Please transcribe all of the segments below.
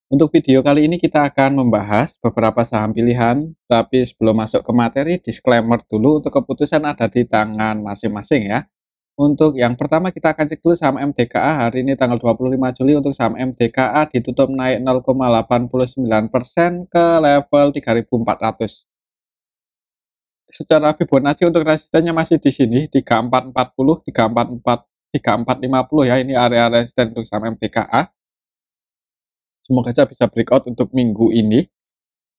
Untuk video kali ini kita akan membahas beberapa saham pilihan, tapi sebelum masuk ke materi, disclaimer dulu untuk keputusan ada di tangan masing-masing ya. Untuk yang pertama kita akan cek dulu saham MDKA hari ini tanggal 25 Juli untuk saham MDKA ditutup naik 0,89% ke level 3.400. Secara Fibonacci untuk resistennya masih di sini 3440, 344, 3450 ya, ini area resisten untuk saham MDKA. Semoga saja bisa breakout untuk minggu ini.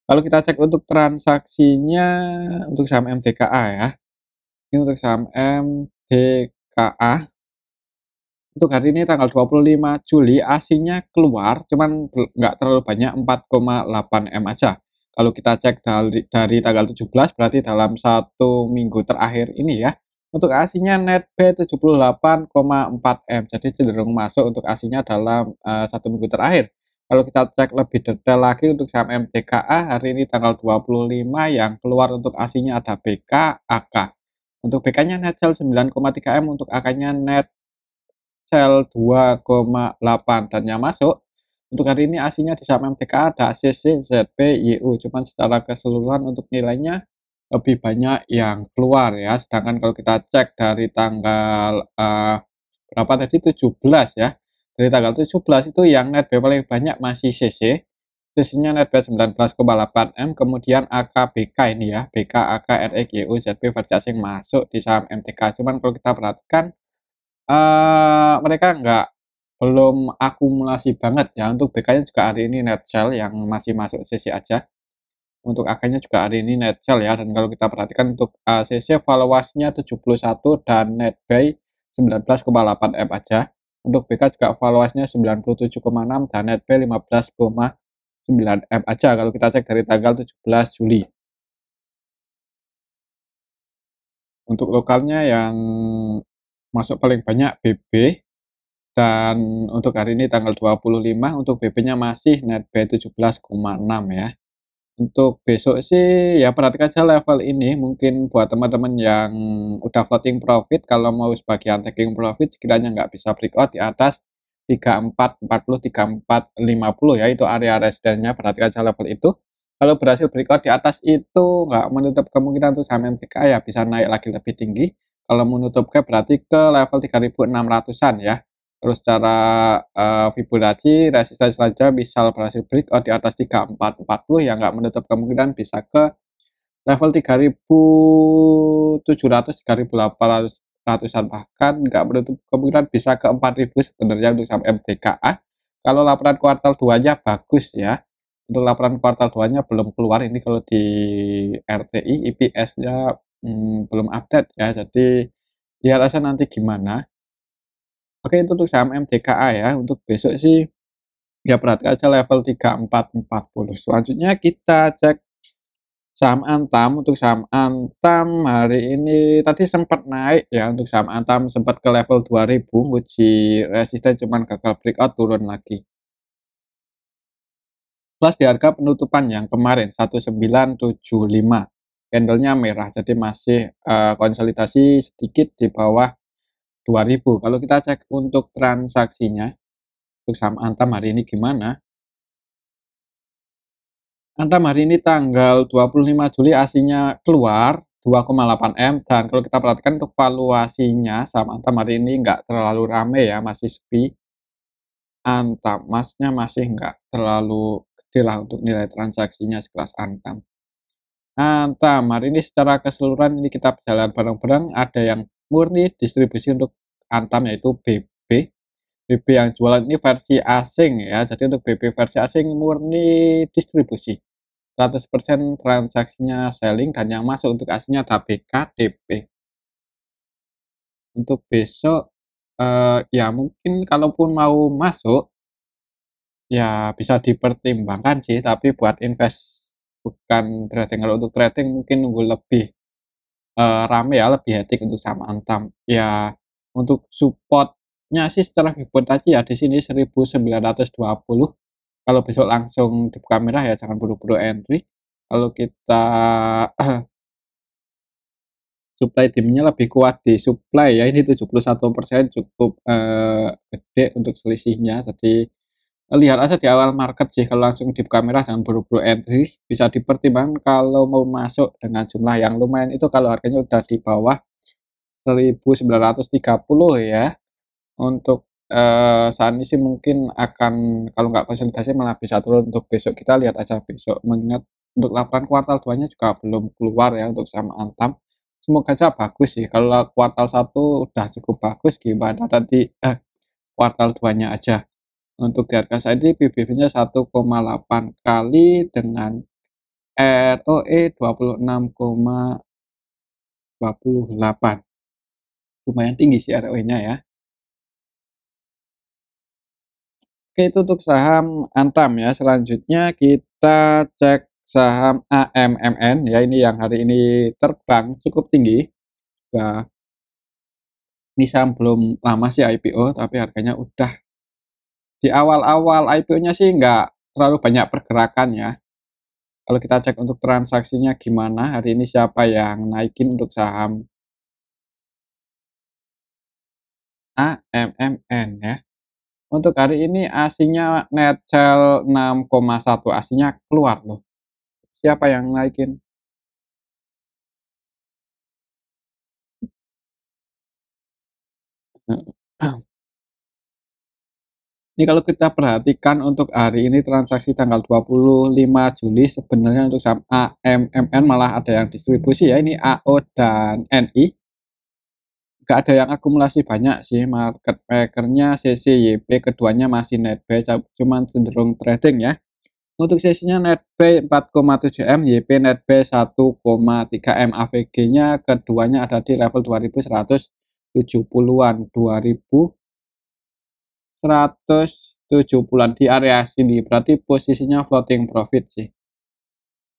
Kalau kita cek untuk transaksinya untuk saham MDKA ya. Ini untuk saham MDKA. Untuk hari ini tanggal 25 Juli asinya keluar, cuman nggak terlalu banyak 4,8 M aja. Kalau kita cek dari tanggal 17 berarti dalam satu minggu terakhir ini ya. Untuk asinya net B 78,4 M. Jadi cenderung masuk untuk asinya dalam satu minggu terakhir. Kalau kita cek lebih detail lagi untuk saham MDKA hari ini tanggal 25 yang keluar untuk asinya ada BK, AK. Untuk BK-nya net sell 9,3 M, untuk AK-nya net sell 2,8 dan yang masuk untuk hari ini aslinya di saham MTK ada ACC, ZP, YU, cuman secara keseluruhan untuk nilainya lebih banyak yang keluar ya. Sedangkan kalau kita cek dari tanggal berapa tadi 17 ya. Dari tanggal 17 itu yang net B paling banyak masih CC. CC-nya net B 19,8 M, kemudian AKBK ini ya, BK, AK, RX, YU, ZP versi asing masuk di saham MTK. Cuman kalau kita perhatikan mereka belum akumulasi banget ya. Untuk BK-nya juga hari ini net sell yang masih masuk CC aja. Untuk AK-nya juga hari ini net sell ya. Dan kalau kita perhatikan untuk CC valuasinya 71 dan net buy 19,8 M aja. Untuk BK juga valuasinya 97,6 dan net buy 15,9 M aja kalau kita cek dari tanggal 17 Juli. Untuk lokalnya yang masuk paling banyak BB. Dan untuk hari ini tanggal 25 untuk BB-nya masih net B 17,6 ya. Untuk besok sih ya perhatikan aja level ini, mungkin buat teman-teman yang udah floating profit kalau mau sebagian taking profit sekiranya nggak bisa breakout di atas 3440, 3450 ya, itu area residennya, perhatikan aja level itu. Kalau berhasil breakout di atas itu nggak menutup kemungkinan untuk saham MTK ya bisa naik lagi lebih tinggi. Kalau menutup gap berarti ke level 3600-an ya. Terus secara Fibonacci resisten selanjutnya bisa berhasil breakout di atas 3440 yang nggak menutup kemungkinan bisa ke level 3700, 3800-an, bahkan nggak menutup kemungkinan bisa ke 4000 sebenarnya untuk saham MDKA. Kalau laporan kuartal 2-nya bagus ya. Untuk laporan kuartal 2-nya belum keluar ini, kalau di RTI IPS-nya belum update ya. Jadi lihat aja nanti gimana. Oke, itu untuk saham MDKA ya. Untuk besok sih ya perhatikan aja level 3440. Selanjutnya kita cek saham Antam. Untuk saham Antam hari ini tadi sempat naik ya. Untuk saham Antam sempat ke level 2000, uji resisten cuman gagal breakout, turun lagi. Plus di harga penutupan yang kemarin 1975. Candlenya merah, jadi masih konsolidasi sedikit di bawah 2000. Kalau kita cek untuk transaksinya, untuk saham Antam hari ini gimana? Antam hari ini tanggal 25 Juli aslinya keluar 2,8 M, dan kalau kita perhatikan untuk valuasinya saham Antam hari ini nggak terlalu rame ya, masih sepi. Antam masnya masih nggak terlalu gede lah untuk nilai transaksinya sekelas Antam. Antam hari ini secara keseluruhan ini kita berjalan bareng-bareng, ada yang murni distribusi untuk Antam yaitu BB. BB yang jualan ini versi asing ya, jadi untuk BB versi asing murni distribusi. 100% transaksinya selling, dan yang masuk untuk aslinya ada BKDP. Untuk besok ya mungkin kalaupun mau masuk ya bisa dipertimbangkan sih, tapi buat invest bukan trading. Kalau untuk trading mungkin nunggu lebih rame ya, lebih hectic untuk saham Antam. Ya untuk supportnya sih secara Fibonacci ya di sini 1920. Kalau besok langsung dibuka merah ya jangan buru-buru entry. Kalau kita supply timnya lebih kuat di supply ya, ini 71% cukup gede untuk selisihnya. Jadi lihat aja di awal market sih, kalau langsung di kamera jangan buru-buru entry, bisa dipertimbangkan kalau mau masuk dengan jumlah yang lumayan itu kalau harganya udah di bawah 1930 ya. Untuk saat ini sih mungkin akan kalau nggak konsolidasi malah bisa turun untuk besok, kita lihat aja besok, mengingat untuk laporan kuartal 2-nya juga belum keluar ya untuk saham Antam. Semoga aja bagus sih, kalau kuartal 1 udah cukup bagus, gimana tadi kuartal 2-nya aja. Untuk di harga saat ini PBV-nya 1,8 kali dengan ROE 26,28. Lumayan tinggi sih ROE-nya ya. Oke, itu untuk saham Antam ya. Selanjutnya kita cek saham AMMN ya, ini yang hari ini terbang cukup tinggi. Ya, ini saham belum lama sih IPO, tapi harganya udah di awal-awal IPO-nya sih nggak terlalu banyak pergerakan ya. Kalau kita cek untuk transaksinya gimana, hari ini siapa yang naikin untuk saham AMMN ya. Untuk hari ini aslinya net sell 6,1, aslinya keluar loh. Siapa yang naikin? Ini kalau kita perhatikan untuk hari ini transaksi tanggal 25 Juli sebenarnya untuk saham AMMN malah ada yang distribusi ya, ini AO dan NI. Nggak ada yang akumulasi banyak sih, market makernya CCYP, keduanya masih net buy, cuman cenderung trading ya. Untuk sesinya net buy 4,7 M, YP net buy 1,3 M, AVG-nya keduanya ada di level 2170-an, 2170-an di area sini, berarti posisinya floating profit sih.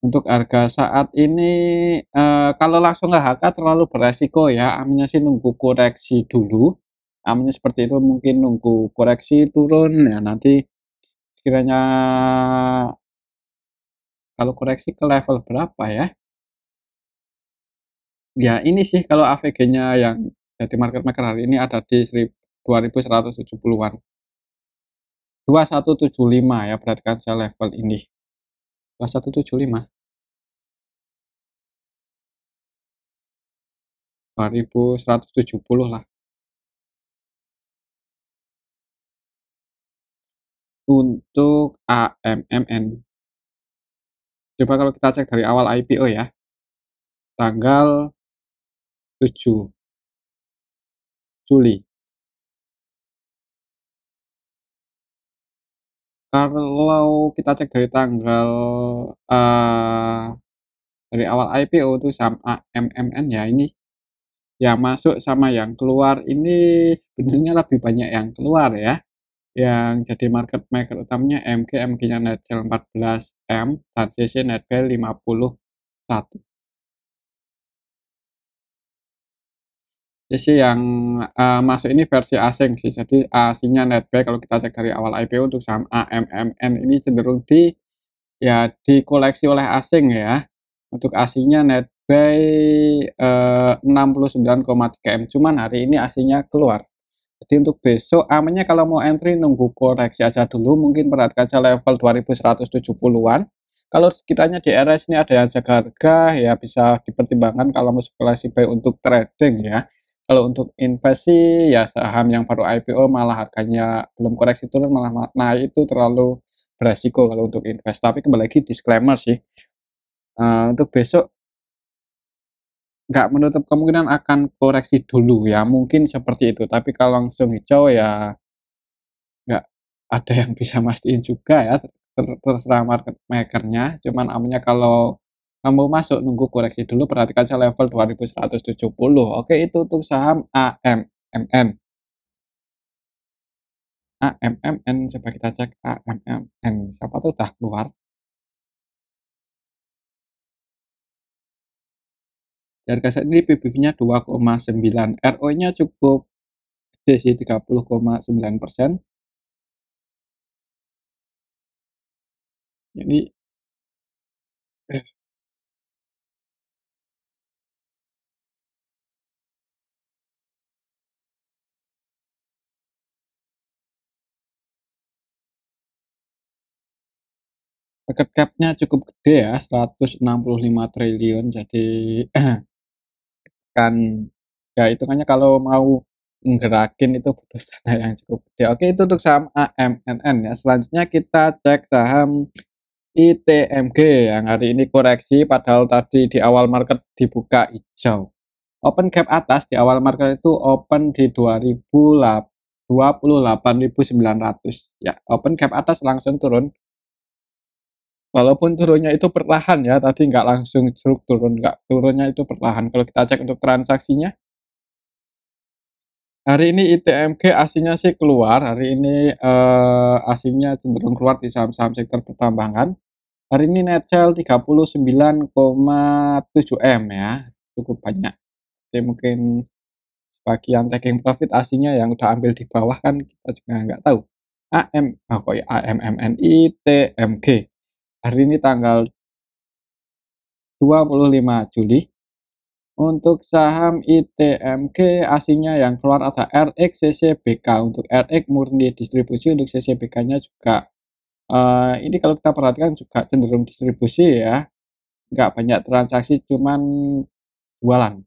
Untuk harga saat ini kalau langsung ke HK terlalu beresiko ya, aminnya sih nunggu koreksi dulu. Aminnya seperti itu, mungkin nunggu koreksi turun ya, nanti kiranya kalau koreksi ke level berapa ya? Ya ini sih kalau AVG-nya yang jadi market maker hari ini ada di 2170-an. 2175 ya, berarti kan saya level ini. 2175, 2170 lah. Untuk AMMN, coba kalau kita cek dari awal IPO ya, tanggal 7 Juli. Kalau kita cek dari tanggal uh, dari awal IPO itu saham AMMN ya, ini yang masuk sama yang keluar ini sebenarnya lebih banyak yang keluar ya. Yang jadi market maker utamanya MG-nya net sell 14 M dan CC net buy 51. CC yang masuk ini versi asing sih, jadi aslinya net buy kalau kita cek dari awal IPO untuk saham AMMN ini cenderung dikoleksi oleh asing ya. Untuk aslinya net buy 69,3 M, cuman hari ini aslinya keluar. Jadi untuk besok amannya kalau mau entry nunggu koreksi aja dulu, mungkin perhatikan aja level 2170-an. Kalau sekiranya di area sini ada yang jaga harga ya bisa dipertimbangkan kalau mau spekulasi buy untuk trading ya. Kalau untuk invest sih ya saham yang baru IPO malah harganya belum koreksi turun malah naik, itu terlalu beresiko kalau untuk invest. Tapi kembali lagi disclaimer sih, untuk besok nggak menutup kemungkinan akan koreksi dulu ya, mungkin seperti itu. Tapi kalau langsung hijau ya nggak ada yang bisa mastiin juga ya, terserah market makernya. Cuman amannya kalau kamu masuk nunggu koreksi dulu, perhatikan saja level 2170. Oke, itu untuk saham AMMN. AMMN coba kita cek AMMN, siapa tuh udah keluar. Di harga saat ini PBB-nya 2,9, ROE-nya cukup gede sih, 30,9%. Jadi Market cap-nya cukup gede ya, 165 triliun. Jadi kan ya hitungannya kalau mau nggerakin itu butuh dana yang cukup gede. Oke, itu untuk saham AMNN ya. Selanjutnya kita cek saham ITMG yang hari ini koreksi padahal tadi di awal market dibuka hijau. Open gap atas di awal market itu open di 28.900 ya. Open gap atas langsung turun. Walaupun turunnya itu perlahan ya, tadi nggak langsung jeruk turun, nggak turunnya itu perlahan. Kalau kita cek untuk transaksinya, hari ini ITMG aslinya sih keluar, hari ini aslinya cenderung keluar di saham-saham sektor pertambangan. Hari ini net sell 39,7 M ya, cukup banyak. Jadi mungkin sebagian taking profit aslinya yang udah ambil di bawah kan kita juga nggak tahu. Kok ya AMMN ITMG. Hari ini tanggal 25 Juli. Untuk saham ITMG aslinya yang keluar ada RX CCBK. Untuk RX murni distribusi, untuk CCBK-nya juga ini kalau kita perhatikan juga cenderung distribusi ya, nggak banyak transaksi, cuman jualan.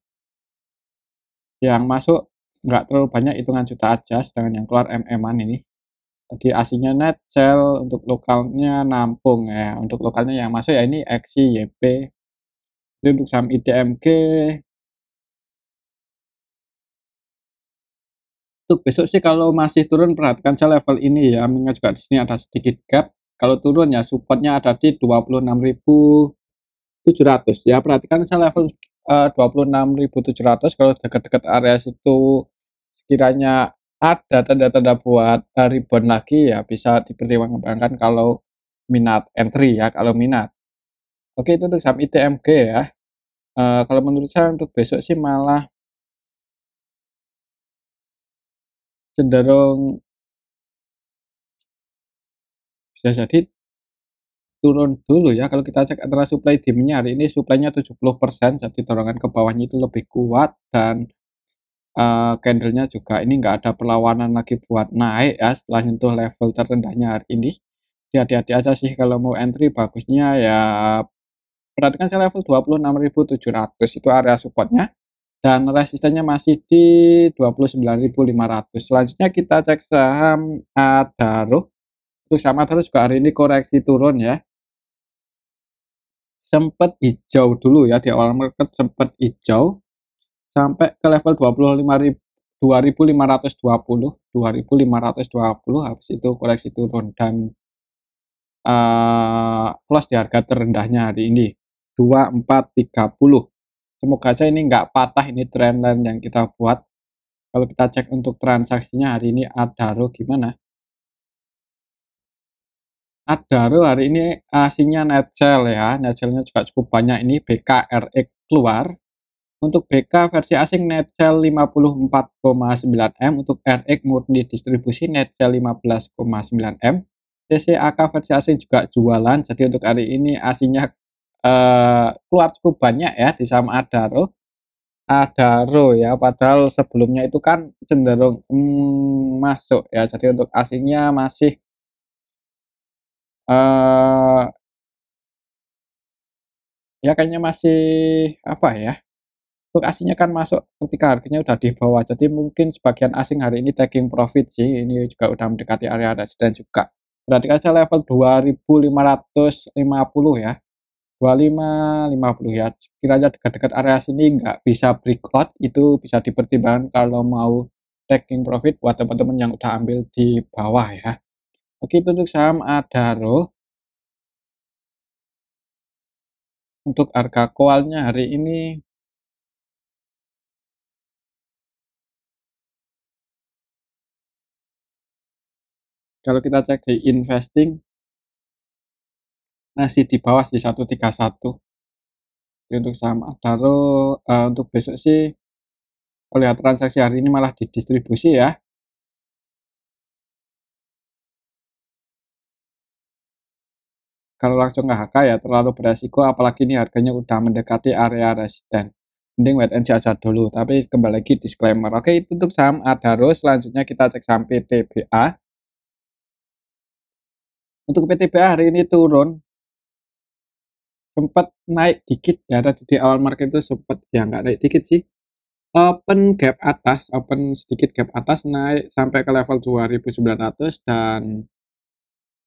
Yang masuk nggak terlalu banyak, hitungan juta aja, sedangkan yang keluar MM-an ini. Jadi aslinya net sell, untuk lokalnya nampung ya. Untuk lokalnya yang masuk ya ini XI, YP. Jadi untuk saham ITMG untuk besok sih kalau masih turun perhatikan saya level ini ya, mengingat juga di sini ada sedikit gap. Kalau turun ya supportnya ada di 26.700 ya. Perhatikan saya level 26.700, kalau dekat-dekat area situ sekiranya ada tanda-tanda buat rebound lagi ya bisa dipertimbangkan kalau minat entry ya, kalau minat. Oke, itu untuk saham ITMG ya. Kalau menurut saya untuk besok sih malah cenderung bisa jadi turun dulu ya. Kalau kita cek antara supply demand-nya hari ini supply-nya 70%, jadi dorongan ke bawahnya itu lebih kuat, dan candle-nya juga ini nggak ada perlawanan lagi buat naik ya setelah nyentuh level terendahnya hari ini. Jadi hati-hati aja sih kalau mau entry, bagusnya ya perhatikan saya level 26.700 itu area supportnya, dan resistennya masih di 29.500. Selanjutnya kita cek saham Adaro. Untuk saham Adaro juga hari ini koreksi turun ya. Sempat hijau dulu ya, di awal market sempat hijau sampai ke level 25.520 habis itu koreksi turun dan close di harga terendahnya hari ini 2430. Semoga aja ini nggak patah ini trendline yang kita buat. Kalau kita cek untuk transaksinya hari ini Adaro gimana? Adaro hari ini aslinya net sell ya, net sell-nya juga cukup banyak, ini BKRX keluar. Untuk BK versi asing net sell 54,9 M, untuk RX murni distribusi net sell 15,9 M. CCAK versi asing juga jualan, jadi untuk hari ini aslinya keluar cukup banyak ya di saham Adaro. Adaro ya, padahal sebelumnya itu kan cenderung masuk ya, jadi untuk aslinya masih eh ya kayaknya masih apa ya, untuk asingnya kan masuk ketika harganya udah di bawah, jadi mungkin sebagian asing hari ini taking profit sih, ini juga udah mendekati area resisten juga. Berarti aja level 2550 ya, 2550 ya, kiranya dekat-dekat area sini nggak bisa breakout, itu bisa dipertimbangkan kalau mau taking profit buat teman-teman yang udah ambil di bawah ya. Oke, itu untuk saham Adaro. Untuk harga koalnya hari ini, kalau kita cek di investing masih di bawah di 131. Jadi untuk saham Adaro untuk besok sih kalau lihat transaksi hari ini malah didistribusi ya. Kalau langsung ke HK ya terlalu beresiko, apalagi ini harganya udah mendekati area resisten. Mending wait and see aja dulu. Tapi kembali lagi disclaimer. Oke, itu untuk saham Adaro. Selanjutnya kita cek saham PTBA. Untuk PTBA hari ini turun sempat naik dikit ya, tadi di awal market itu sempat ya nggak naik dikit sih, open sedikit gap atas naik sampai ke level 2.900 dan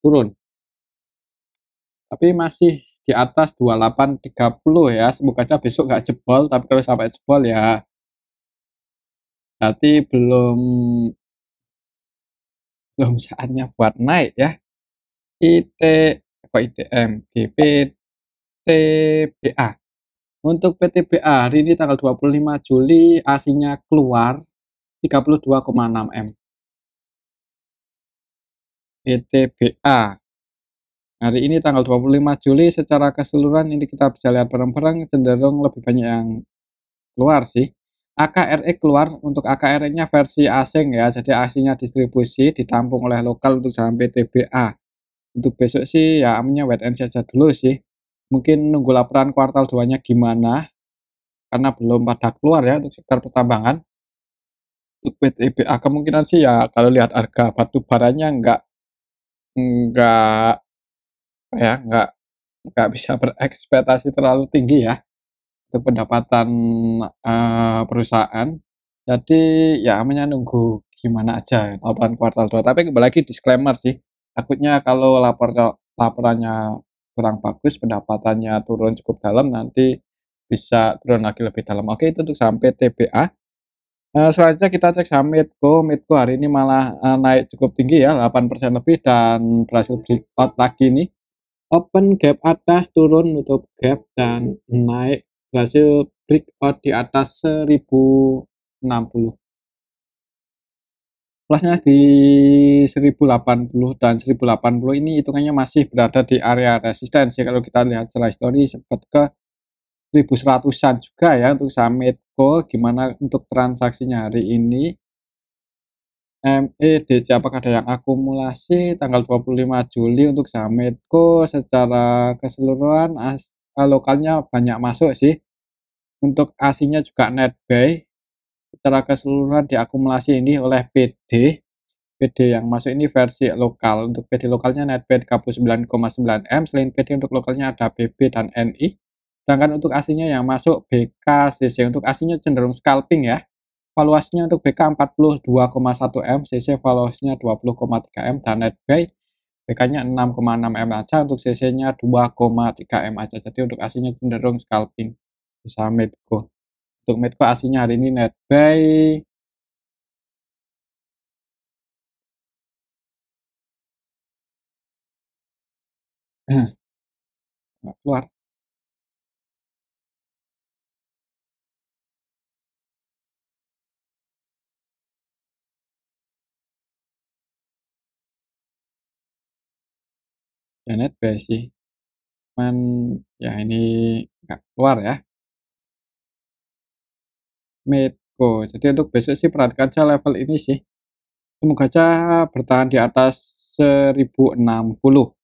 turun. Tapi masih di atas 2830 ya, semoga aja besok nggak jebol, tapi kalau sampai jebol ya berarti belum belum saatnya buat naik ya. IT apa ITM, PTBA. Untuk PTBA hari ini tanggal 25 Juli ASINnya keluar 32,6 M. PTBA hari ini tanggal 25 Juli secara keseluruhan ini kita bisa lihat bareng-bareng cenderung lebih banyak yang keluar sih. AKRE keluar, untuk AKRE-nya versi asing ya, jadi aslinya distribusi ditampung oleh lokal untuk saham PTBA. Untuk besok sih ya amnya wait and see aja dulu sih. Mungkin nunggu laporan kuartal 2-nya gimana, karena belum pada keluar ya untuk sektor pertambangan. Untuk PTBA kemungkinan sih ya kalau lihat harga batu baranya nggak ya nggak bisa berekspektasi terlalu tinggi ya untuk pendapatan perusahaan. Jadi ya namanya nunggu gimana aja laporan kuartal 2. Tapi kembali lagi disclaimer sih. Takutnya kalau laporannya kurang bagus, pendapatannya turun cukup dalam, nanti bisa turun lagi lebih dalam. Oke, itu untuk saham PTBA. Selanjutnya kita cek saham Medco. Medco hari ini malah naik cukup tinggi ya, 8% lebih dan berhasil breakout lagi nih. Open gap atas, turun nutup gap dan naik, berhasil breakout di atas 1060. Plusnya di 1080 dan 1080 ini hitungannya masih berada di area resistensi. Kalau kita lihat secara histori sempat ke 1100-an juga ya untuk saham Medco. Gimana untuk transaksinya hari ini? MEDC apakah ada yang akumulasi tanggal 25 Juli untuk saham Medco secara keseluruhan lokalnya banyak masuk sih. Untuk aslinya juga net buy secara keseluruhan diakumulasi ini oleh PD. PD yang masuk ini versi lokal. Untuk PD lokalnya net buy 39,9 M. Selain PD untuk lokalnya ada BB dan NI. Sedangkan untuk aslinya yang masuk BKCC. Untuk aslinya cenderung scalping ya. Valuasinya untuk BK 42,1 M, CC valuasinya 20,3 M, dan net buy BK-nya 6,6 M aja, untuk CC-nya 2,3 M aja. Jadi untuk aslinya cenderung scalping. Bisa Medco. Untuk Medco aslinya hari ini net buy nggak keluar. Ya net buy sih. Cuman ya ini nggak keluar ya. Medco. Jadi untuk besok sih perhatikan aja level ini sih. Semoga aja bertahan di atas 1060.